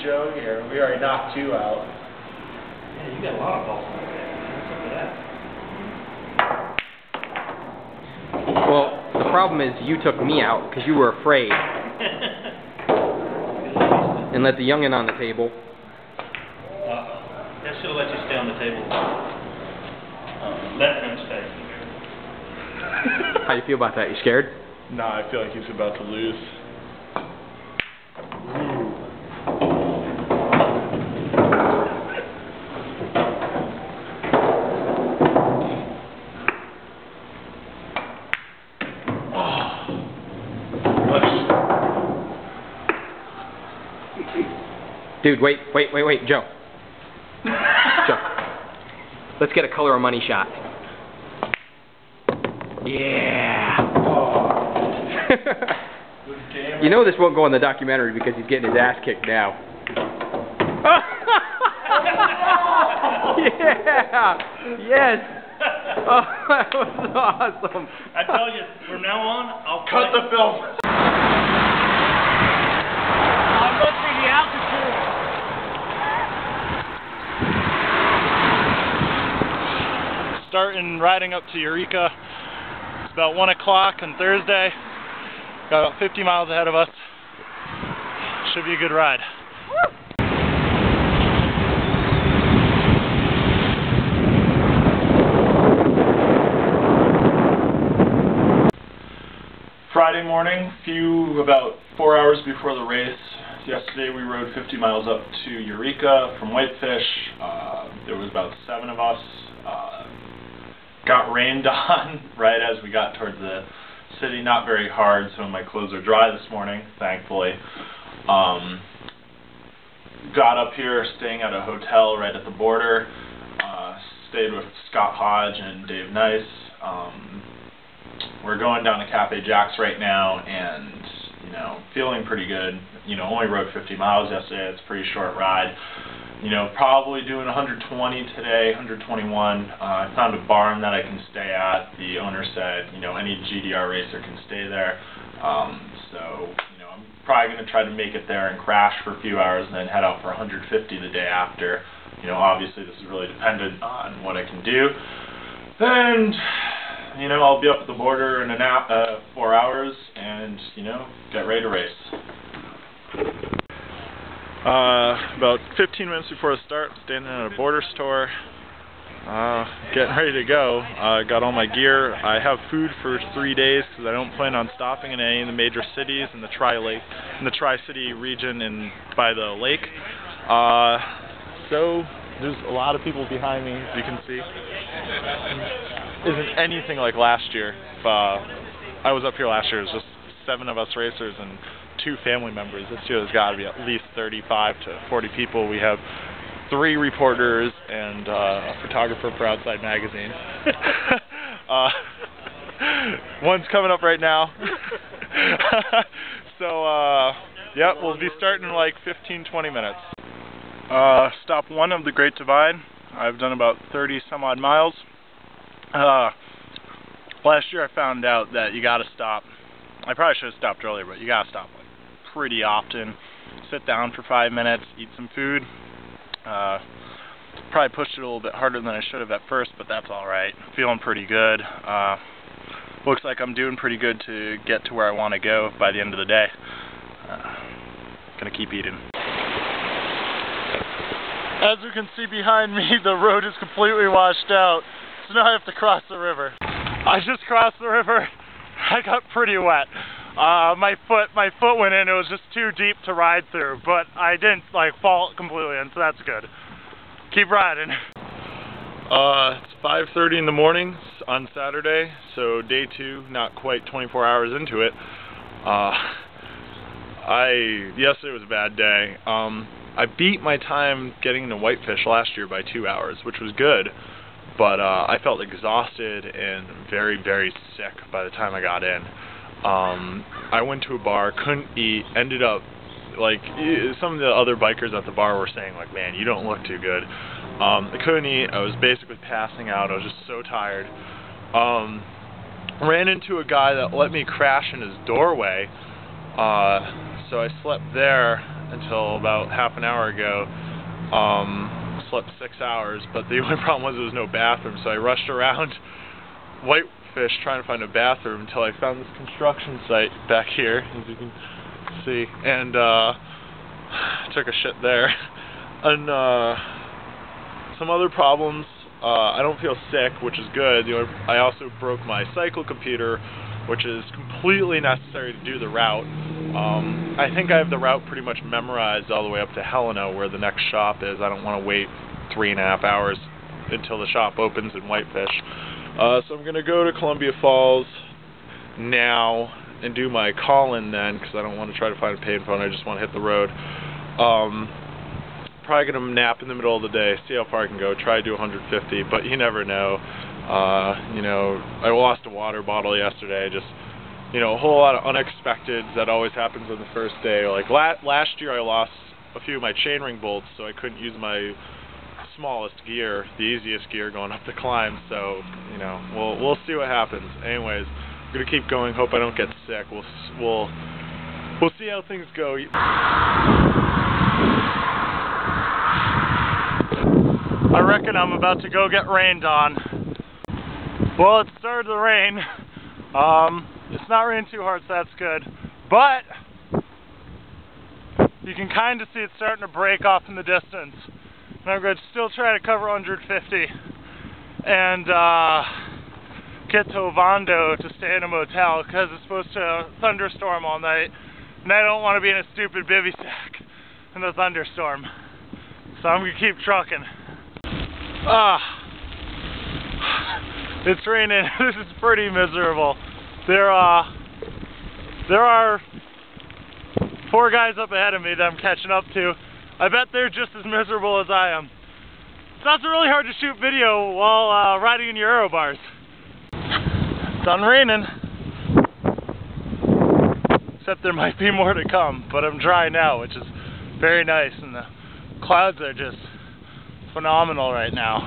Joe here. We already knocked 2 out. Yeah, you got a lot of balls. What's up with that? Well, the problem is you took me out because you were afraid. And let the youngin' on the table. That should have let you stay on the table. Let them stay. How do you feel about that? You scared? Nah, I feel like he's about to lose. Dude, wait, Joe. Joe. Let's get a color of money shot. Yeah. You know this won't go in the documentary because he's getting his ass kicked now. Yeah. Yes. Oh, that was awesome. I tell you, from now on, I'll Cut the film. I'm looking the altitude. Starting riding up to Eureka. It's about 1 o'clock on Thursday. Got about 50 miles ahead of us. Should be a good ride. Friday morning, about 4 hours before the race. Yesterday we rode 50 miles up to Eureka from Whitefish. There was about 7 of us. Got rained on right as we got towards the city. Not very hard, so my clothes are dry this morning, thankfully. Got up here staying at a hotel right at the border. Stayed with Scott Hodge and Dave Nice. We're going down to Cafe Jack's right now, and feeling pretty good. Only rode 50 miles yesterday. It's a pretty short ride. Probably doing 120 today, 121. I found a barn that I can stay at. The owner said, any GDR racer can stay there. So, I'm probably going to try to make it there and crash for a few hours and then head out for 150 the day after. Obviously this is really dependent on what I can do. And, I'll be up at the border in 4 hours and, get ready to race. About 15 minutes before the start, standing at a border store, getting ready to go. Got all my gear. I have food for 3 days because I don't plan on stopping in any of the major cities in the Tri-City region by the lake. So there's a lot of people behind me, as you can see. Isn't anything like last year. I was up here last year. It was just 7 of us racers and 2 family members. This year there's got to be at least 35 to 40 people. We have 3 reporters and a photographer for Outside Magazine. One's coming up right now. So, yeah, we'll be starting in like 15-20 minutes. Stop 1 of the Great Divide. I've done about 30 some odd miles. Last year I found out that you gotta stop. I probably should have stopped earlier, but you gotta stop like pretty often. Sit down for 5 minutes, eat some food. Probably pushed it a little bit harder than I should have at first, but that's alright. Feeling pretty good. Looks like I'm doing pretty good to get to where I want to go by the end of the day. Gonna keep eating. As you can see behind me, the road is completely washed out, so now I have to cross the river. I just crossed the river. I got pretty wet. My foot went in. It was just too deep to ride through, but I didn't fall completely in, so that's good. Keep riding. It's 5:30 in the morning on Saturday, so day 2, not quite 24 hours into it. Yesterday was a bad day. I beat my time getting into Whitefish last year by 2 hours, which was good, but I felt exhausted and very, very sick by the time I got in. I went to a bar, couldn't eat, ended up, some of the other bikers at the bar were saying, man, you don't look too good. I couldn't eat, I was basically passing out, I was just so tired. Ran into a guy that let me crash in his doorway, so I slept there, until about half an hour ago. Slept 6 hours, but the only problem was there was no bathroom, so I rushed around Whitefish trying to find a bathroom until I found this construction site back here, as you can see, and took a shit there. And some other problems. I don't feel sick, which is good. I also broke my cycle computer, which is completely necessary to do the route. I think I have the route pretty much memorized all the way up to Helena, where the next shop is. I don't want to wait 3.5 hours until the shop opens in Whitefish. So I'm going to go to Columbia Falls now and do my call-in then, because I don't want to try to find a payphone. I just want to hit the road. Probably going to nap in the middle of the day, see how far I can go, try to do 150, but you never know. You know, I lost a water bottle yesterday, just, you know, a whole lot of unexpecteds that always happens on the first day. Like last year I lost a few of my chainring bolts, so I couldn't use my smallest gear, the easiest gear going up the climb, so, you know, we'll see what happens. Anyways, I'm going to keep going, hope I don't get sick. We'll see how things go. I reckon I'm about to go get rained on. Well, it started to rain. It's not raining too hard, so that's good. But you can kind of see it starting to break off in the distance. And I'm going to still try to cover 150 and get to Ovando to stay in a motel, because it's supposed to thunderstorm all night, and I don't want to be in a stupid bivy sack in the thunderstorm. So I'm going to keep trucking. It's raining. This is pretty miserable. There are 4 guys up ahead of me that I'm catching up to. I bet they're just as miserable as I am. It's not so really hard to shoot video while riding in your aero bars. It's done raining. Except there might be more to come, but I'm dry now, which is very nice, and the clouds are just phenomenal right now.